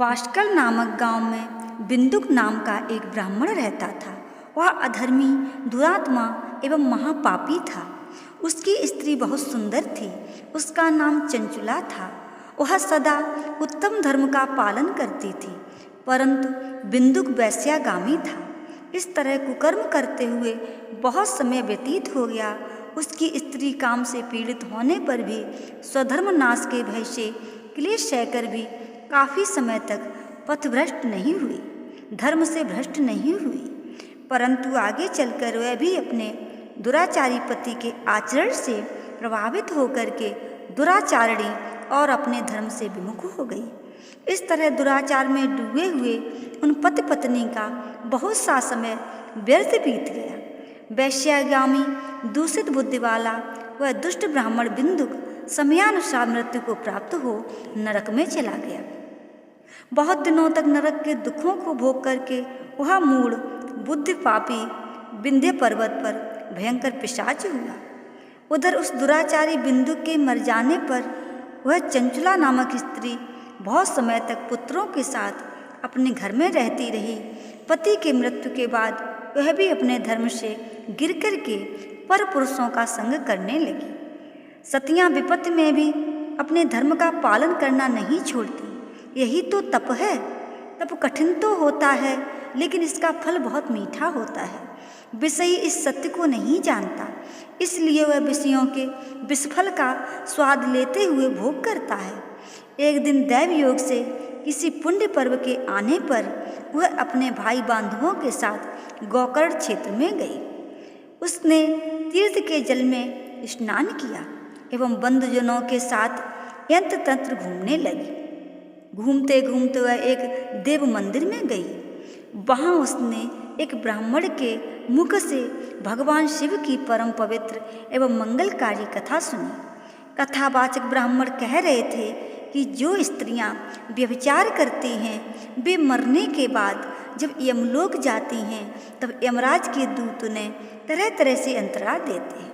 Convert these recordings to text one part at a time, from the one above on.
बाष्कल नामक गांव में बिंदुक नाम का एक ब्राह्मण रहता था। वह अधर्मी, दुरात्मा एवं महापापी था। उसकी स्त्री बहुत सुंदर थी। उसका नाम चंचुला था। वह सदा उत्तम धर्म का पालन करती थी, परंतु बिंदुक वैश्यागामी था। इस तरह कुकर्म करते हुए बहुत समय व्यतीत हो गया। उसकी स्त्री काम से पीड़ित होने पर भी स्वधर्म नाश के भय से क्लेश सहकर भी काफ़ी समय तक पथभ्रष्ट नहीं हुई, धर्म से भ्रष्ट नहीं हुई, परंतु आगे चलकर वह भी अपने दुराचारी पति के आचरण से प्रभावित होकर के दुराचारणी और अपने धर्म से विमुख हो गई। इस तरह दुराचार में डूबे हुए उन पति पत्नी का बहुत सा समय व्यर्थ बीत गया। वैश्यागामी, दूषित बुद्धि वाला वह दुष्ट ब्राह्मण बिंदुक समयानुसार मृत्यु को प्राप्त हो नरक में चला गया। बहुत दिनों तक नरक के दुखों को भोग करके वह मूढ़ बुद्धि पापी विंध्य पर्वत पर भयंकर पिशाच हुआ। उधर उस दुराचारी बिंदुक के मर जाने पर वह चंचुला नामक स्त्री बहुत समय तक पुत्रों के साथ अपने घर में रहती रही। पति के मृत्यु के बाद वह भी अपने धर्म से गिर कर के पर पुरुषों का संग करने लगी। सतियां विपत्ति में भी अपने धर्म का पालन करना नहीं छोड़ती। यही तो तप है। तप कठिन तो होता है, लेकिन इसका फल बहुत मीठा होता है। विषयी इस सत्य को नहीं जानता, इसलिए वह विषयों के विषफल का स्वाद लेते हुए भोग करता है। एक दिन दैव योग से किसी पुण्य पर्व के आने पर वह अपने भाई बांधवों के साथ गोकर्ण क्षेत्र में गई। उसने तीर्थ के जल में स्नान किया एवं बंधुजनों के साथ यंत्र तंत्र घूमने लगी। घूमते घूमते वह एक देव मंदिर में गई। वहाँ उसने एक ब्राह्मण के मुख से भगवान शिव की परम पवित्र एवं मंगलकारी कथा सुनी। कथावाचक ब्राह्मण कह रहे थे कि जो स्त्रियां व्यभिचार करती हैं वे मरने के बाद जब यमलोक जाती हैं तब यमराज के दूत उन्हें तरह तरह से अंतरा देते हैं।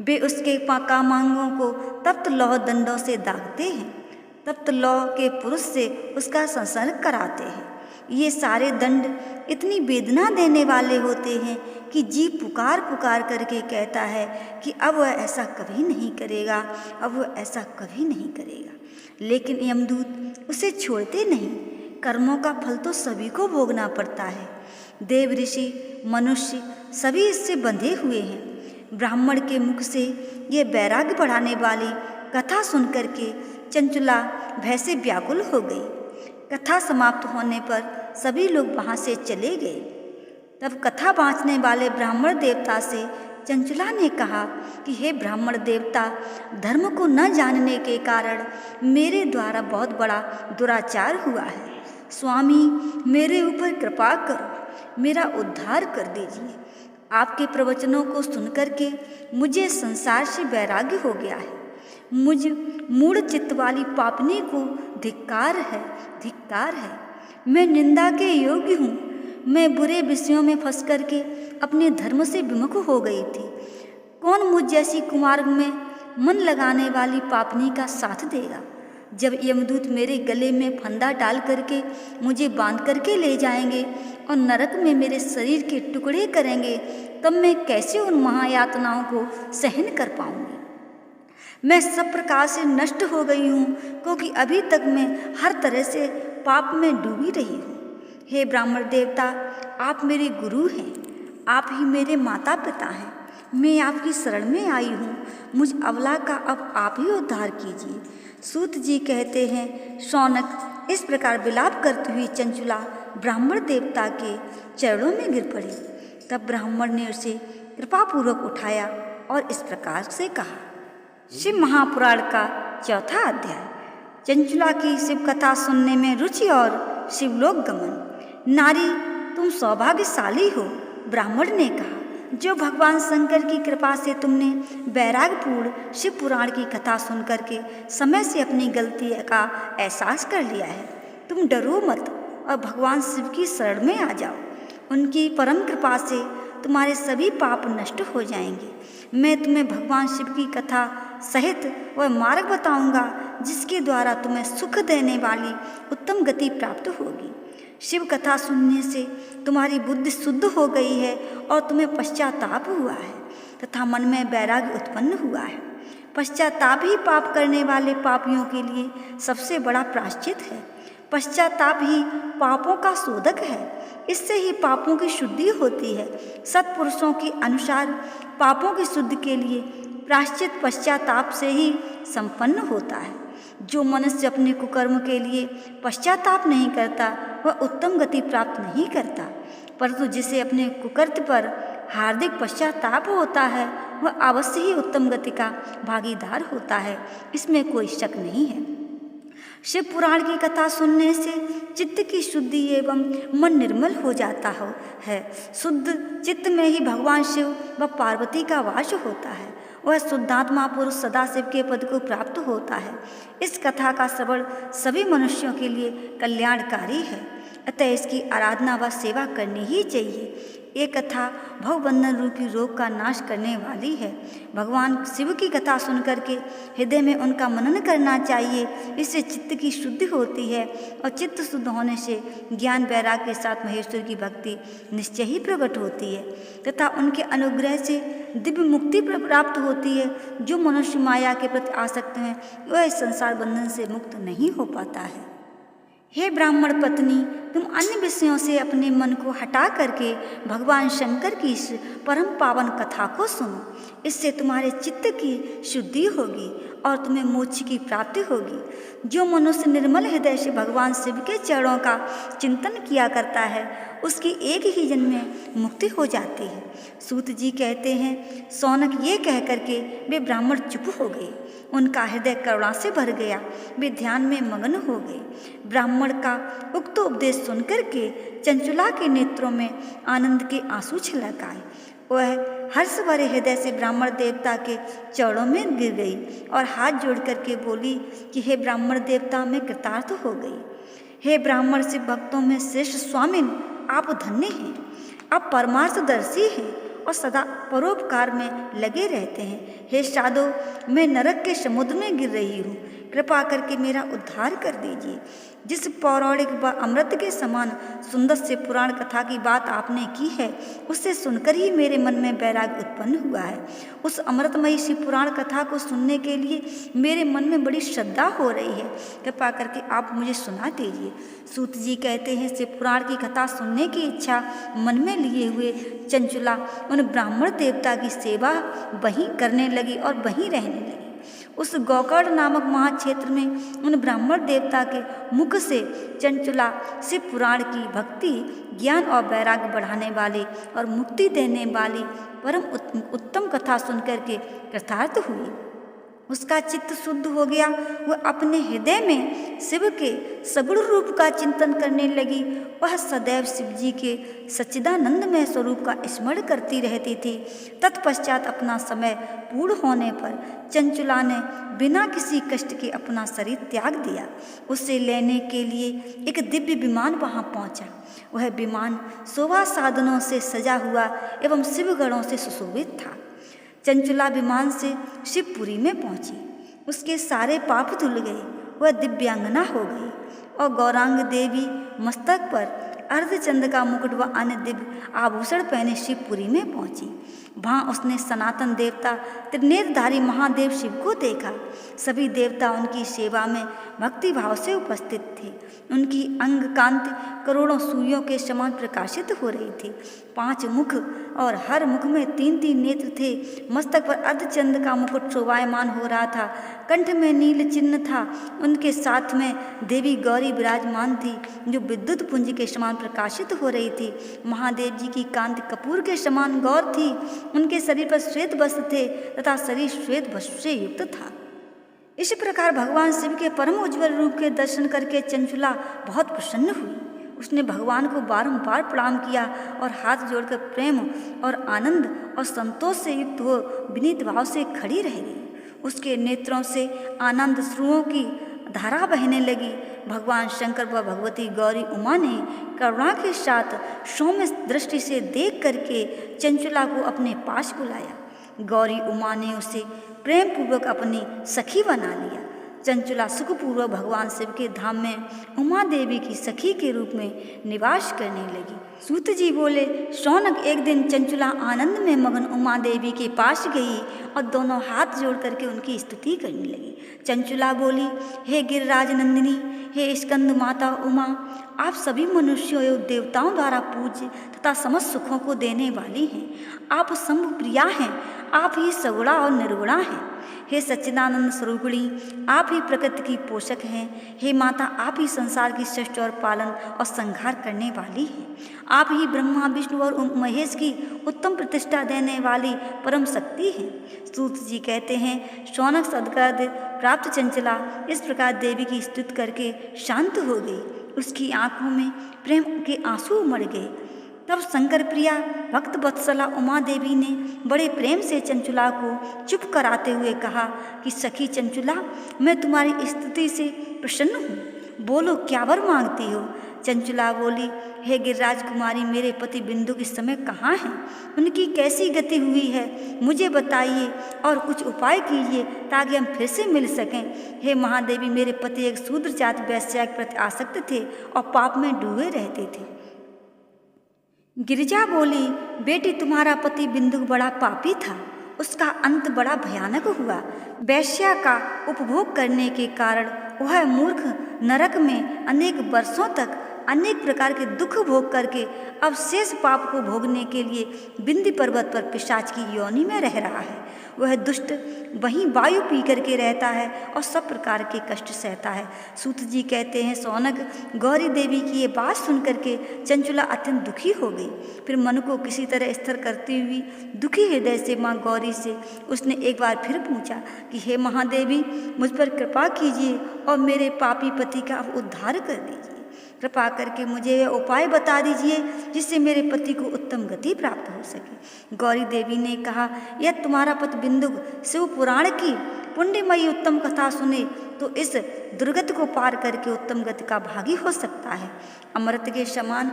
वे उसके कामांगों को तप्त लौह दंडों से दागते हैं, तप्त लौह के पुरुष से उसका संसर्ग कराते हैं। ये सारे दंड इतनी वेदना देने वाले होते हैं कि जीव पुकार पुकार करके कहता है कि अब वह ऐसा कभी नहीं करेगा, अब वह ऐसा कभी नहीं करेगा। लेकिन यमदूत उसे छोड़ते नहीं। कर्मों का फल तो सभी को भोगना पड़ता है। देव, ऋषि, मनुष्य सभी इससे बंधे हुए हैं। ब्राह्मण के मुख से ये वैराग्य बढ़ाने वाली कथा सुनकर के चंचुला भय से व्याकुल हो गई। कथा समाप्त होने पर सभी लोग वहाँ से चले गए। तब कथा बाँचने वाले ब्राह्मण देवता से चंचुला ने कहा कि हे ब्राह्मण देवता, धर्म को न जानने के कारण मेरे द्वारा बहुत बड़ा दुराचार हुआ है। स्वामी, मेरे ऊपर कृपा करो, मेरा उद्धार कर दीजिए। आपके प्रवचनों को सुनकर के मुझे संसार से वैराग्य हो गया है। मुझ मूढ़ चित्त वाली पापनी को धिक्कार है, धिक्कार है। मैं निंदा के योग्य हूँ। मैं बुरे विषयों में फंस करके अपने धर्म से विमुख हो गई थी। कौन मुझ जैसी कुमार्ग में मन लगाने वाली पापनी का साथ देगा? जब यमदूत मेरे गले में फंदा डाल करके मुझे बांध करके ले जाएंगे और नरक में मेरे शरीर के टुकड़े करेंगे, तब मैं कैसे उन महायातनाओं को सहन कर पाऊंगी? मैं सब प्रकार से नष्ट हो गई हूँ, क्योंकि अभी तक मैं हर तरह से पाप में डूबी रही हूँ। हे ब्राह्मण देवता, आप मेरे गुरु हैं, आप ही मेरे माता पिता हैं। मैं आपकी शरण में आई हूँ। मुझ अबला का अब आप ही उद्धार कीजिए। सूत जी कहते हैं, शौनक इस प्रकार विलाप करती हुई चंचुला ब्राह्मण देवता के चरणों में गिर पड़ी। तब ब्राह्मण ने उसे कृपापूर्वक उठाया और इस प्रकार से कहा। शिव महापुराण का चौथा अध्याय। चंचुला की शिव कथा सुनने में रुचि और शिवलोक गमन। नारी, तुम सौभाग्यशाली हो, ब्राह्मण ने कहा, जो भगवान शंकर की कृपा से तुमने वैराग्यपूर्ण शिव पुराण की कथा सुनकर के समय से अपनी गलती का एहसास कर लिया है। तुम डरो मत और भगवान शिव की शरण में आ जाओ। उनकी परम कृपा से तुम्हारे सभी पाप नष्ट हो जाएंगे। मैं तुम्हें भगवान शिव की कथा सहित वह मार्ग बताऊंगा जिसके द्वारा तुम्हें सुख देने वाली उत्तम गति प्राप्त होगी। शिव कथा सुनने से तुम्हारी बुद्धि शुद्ध हो गई है और तुम्हें पश्चाताप हुआ है तथा मन में वैराग्य उत्पन्न हुआ है। पश्चाताप ही पाप करने वाले पापियों के लिए सबसे बड़ा प्रायश्चित है। पश्चाताप ही पापों का शोधक है। इससे ही पापों की शुद्धि होती है। सत्पुरुषों के अनुसार पापों की शुद्धि के लिए प्रायश्चित पश्चाताप से ही संपन्न होता है। जो मनुष्य अपने कुकर्म के लिए पश्चाताप नहीं करता वह उत्तम गति प्राप्त नहीं करता, परंतु जिसे अपने कुकृत्य पर हार्दिक पश्चाताप होता है वह अवश्य ही उत्तम गति का भागीदार होता है, इसमें कोई शक नहीं है। शिव पुराण की कथा सुनने से चित्त की शुद्धि एवं मन निर्मल हो जाता है। शुद्ध चित्त में ही भगवान शिव व पार्वती का वास होता है। वह शुद्धात्मा पुरुष सदाशिव के पद को प्राप्त होता है। इस कथा का श्रवण सभी मनुष्यों के लिए कल्याणकारी है, अतः इसकी आराधना व सेवा करनी ही चाहिए। ये कथा भवबंधन रूपी रोग का नाश करने वाली है। भगवान शिव की कथा सुनकर के हृदय में उनका मनन करना चाहिए। इससे चित्त की शुद्धि होती है और चित्त शुद्ध होने से ज्ञान वैराग्य के साथ महेश्वर की भक्ति निश्चय ही प्रकट होती है तथा उनके अनुग्रह से दिव्य मुक्ति प्राप्त होती है। जो मनुष्य माया के प्रति आसक्त हैं वह इस संसार बंधन से मुक्त नहीं हो पाता है। हे ब्राह्मण पत्नी, तुम अन्य विषयों से अपने मन को हटा करके भगवान शंकर की इस परम पावन कथा को सुनो। इससे तुम्हारे चित्त की शुद्धि होगी और तुम्हें मोक्ष की प्राप्ति होगी। जो मनुष्य निर्मल हृदय से भगवान शिव के चरणों का चिंतन किया करता है उसकी एक ही जन्म में मुक्ति हो जाती है। सूत जी कहते हैं, सौनक ये कह करके वे ब्राह्मण चुप हो गए। उनका हृदय करुणा से भर गया। वे ध्यान में मग्न हो गए। ब्राह्मण का उक्त उपदेश सुनकर के चंचुला के नेत्रों में आनंद के आंसू छलक आए। वह हर्ष भरे हृदय से ब्राह्मण देवता के चरणों में गिर गई और हाथ जोड़ करके बोली कि हे ब्राह्मण देवता, मैं कृतार्थ हो गई। हे ब्राह्मण शिव भक्तों में श्रेष्ठ स्वामिन, आप धन्य हैं। आप परमार्थदर्शी हैं और सदा परोपकार में लगे रहते हैं। हे साधो, मैं नरक के समुद्र में गिर रही हूँ, कृपा करके मेरा उद्धार कर दीजिए। जिस पौराणिक व अमृत के समान सुंदर से पुराण कथा की बात आपने की है उससे सुनकर ही मेरे मन में वैराग्य उत्पन्न हुआ है। उस अमृतमयी सी पुराण कथा को सुनने के लिए मेरे मन में बड़ी श्रद्धा हो रही है, कृपा करके आप मुझे सुना दीजिए। सूत जी कहते हैं, शिव पुराण की कथा सुनने की इच्छा मन में लिए हुए चंचुला उन ब्राह्मण देवता की सेवा वहीं करने लगी और वहीं रहने लगी। उस गोकर्ण नामक महाक्षेत्र में उन ब्राह्मण देवता के मुख से चंचुला शिव पुराण की भक्ति, ज्ञान और वैराग्य बढ़ाने वाले और मुक्ति देने वाली परम उत्तम कथा सुनकर के कृतार्थ हुई। उसका चित्त शुद्ध हो गया। वह अपने हृदय में शिव के सगुण रूप का चिंतन करने लगी। वह सदैव शिव जी के सच्चिदानंदमय स्वरूप का स्मरण करती रहती थी। तत्पश्चात अपना समय पूर्ण होने पर चंचुला ने बिना किसी कष्ट के अपना शरीर त्याग दिया। उसे लेने के लिए एक दिव्य विमान वहाँ पहुँचा। वह विमान शोभा साधनों से सजा हुआ एवं शिवगणों से सुशोभित था। चंचुला विमान से शिवपुरी में पहुंची। उसके सारे पाप धुल गए। वह दिव्यांगना हो गई और गौरांग देवी मस्तक पर अर्धचंद्र का मुकुट व अन्य दिव्य आभूषण पहने शिवपुरी में पहुंची। वहाँ उसने सनातन देवता त्रिनेत्रधारी महादेव शिव को देखा। सभी देवता उनकी सेवा में भक्ति भाव से उपस्थित थे। उनकी अंग कांति करोड़ों सूर्यों के समान प्रकाशित हो रही थी। 5 मुख और हर मुख में 3-3 नेत्र थे। मस्तक पर अर्धचंद्र का मुकुट शोभायमान हो रहा था। कंठ में नील चिन्ह था। उनके साथ में देवी गौरी विराजमान थी जो विद्युत पुंज के समान प्रकाशित हो रही थी। महादेव जी की कांति कपूर के समान गौर थी। उनके शरीर पर श्वेत वस्त्र थे तथा शरीर श्वेत वस्त्र से युक्त था। इस प्रकार भगवान शिव के परम उज्ज्वल रूप के दर्शन करके चंचुला बहुत प्रसन्न हुई। उसने भगवान को बारंबार प्रणाम किया और हाथ जोड़कर प्रेम और आनंद और संतोष से युक्त हो विनीत भाव से खड़ी रह गई। उसके नेत्रों से आनंद श्रुओं की धारा बहने लगी। भगवान शंकर व भगवती गौरी उमा ने करुणा के साथ सौम्य दृष्टि से देख करके चंचुला को अपने पास बुलाया। गौरी उमा ने उसे प्रेम पूर्वक अपनी सखी बना लिया चंचुला सुखपूर्वक भगवान शिव के धाम में उमा देवी की सखी के रूप में निवास करने लगी। सूत जी बोले, शौनक एक दिन चंचुला आनंद में मगन उमा देवी के पास गई और दोनों हाथ जोड़ करके उनकी स्तुति करने लगी। चंचुला बोली, हे गिरिराज नंदिनी, हे स्कंद माता उमा, आप सभी मनुष्यों एवं देवताओं द्वारा पूज्य तथा समस्त सुखों को देने वाली हैं। आप शंभु प्रिया हैं, आप ही सगुणा और निर्गुणा हैं। हे सच्चिदानंद स्वरूपिणी, आप ही प्रकृति की पोषक हैं। हे माता, आप ही संसार की सृष्टि और पालन और संहार करने वाली हैं। आप ही ब्रह्मा विष्णु और महेश की उत्तम प्रतिष्ठा देने वाली परम शक्ति हैं। सूत जी कहते हैं, शौनक सदगत प्राप्त चंचला इस प्रकार देवी की स्तुति करके शांत हो गई। उसकी आंखों में प्रेम के आंसू उमड़ गए। तब शंकर प्रिया भक्त वत्सला उमा देवी ने बड़े प्रेम से चंचुला को चुप कराते हुए कहा कि सखी चंचुला, मैं तुम्हारी स्तुति से प्रसन्न हूँ, बोलो क्या वर मांगती हो। चंचुला बोली, हे गिरिराज कुमारी, मेरे पति बिंदु इस समय कहाँ हैं? उनकी कैसी गति हुई है, मुझे बताइए और कुछ उपाय कीजिए ताकि हम फिर से मिल सकें। हे महादेवी, मेरे पति एक शूद्र जात वैश्या के प्रति आसक्त थे और पाप में डूबे रहते थे। गिरिजा बोली, बेटी, तुम्हारा पति बिंदु बड़ा पापी था, उसका अंत बड़ा भयानक हुआ। वैश्या का उपभोग करने के कारण वह मूर्ख नरक में अनेक वर्षों तक अनेक प्रकार के दुख भोग करके अब शेष पाप को भोगने के लिए बिंदी पर्वत पर पिशाच की योनि में रह रहा है। वह दुष्ट वहीं वायु पी करके रहता है और सब प्रकार के कष्ट सहता है। सूत जी कहते हैं, शौनक गौरी देवी की ये बात सुन करके चंचुला अत्यंत दुखी हो गई। फिर मन को किसी तरह स्थिर करती हुई दुखी हृदय से माँ गौरी से उसने एक बार फिर पूछा कि हे महादेवी, मुझ पर कृपा कीजिए और मेरे पापी पति का उद्धार कर दीजिए। कृपा करके मुझे यह उपाय बता दीजिए जिससे मेरे पति को उत्तम गति प्राप्त हो सके। गौरी देवी ने कहा, यह तुम्हारा पति बिंदु शिव पुराण की पुण्यमयी उत्तम कथा सुने तो इस दुर्गति को पार करके उत्तम गति का भागी हो सकता है। अमृत के समान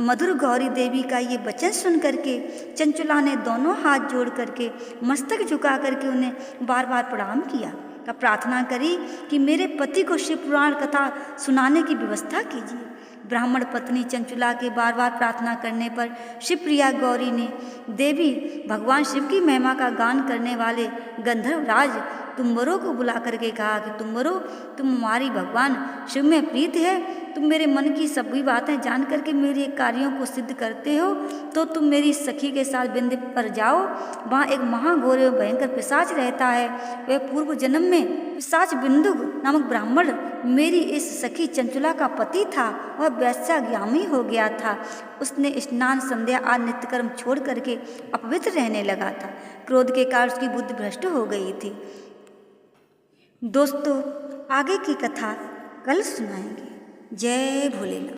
मधुर गौरी देवी का ये वचन सुन करके चंचुला ने दोनों हाथ जोड़ करके मस्तक झुका करके उन्हें बार बार प्रणाम किया। तब प्रार्थना करी कि मेरे पति को शिव पुराण कथा सुनाने की व्यवस्था कीजिए। ब्राह्मण पत्नी चंचुला के बार बार प्रार्थना करने पर शिवप्रिया गौरी ने देवी भगवान शिव की महिमा का गान करने वाले गंधर्वराज तुम्बरों को बुला करके कहा कि तुम्बरों, तुम हमारी भगवान शिव में प्रीत है, तुम मेरे मन की सभी बातें जान करके मेरे कार्यों को सिद्ध करते हो, तो तुम मेरी सखी के साथ बिंद पर जाओ। वहाँ एक महाघोर एवं भयंकर पिशाच रहता है। वह पूर्व जन्म में पिशाच बिंदु नामक ब्राह्मण मेरी इस सखी चंचुला का पति था। वह वैश्यागामी हो गया था। उसने स्नान संध्या आदि नित्यकर्म छोड़ करके अपवित्र रहने लगा था। क्रोध के कारण उसकी बुद्धि भ्रष्ट हो गई थी। दोस्तों, आगे की कथा कल सुनाएंगे। जय भोलेनाथ।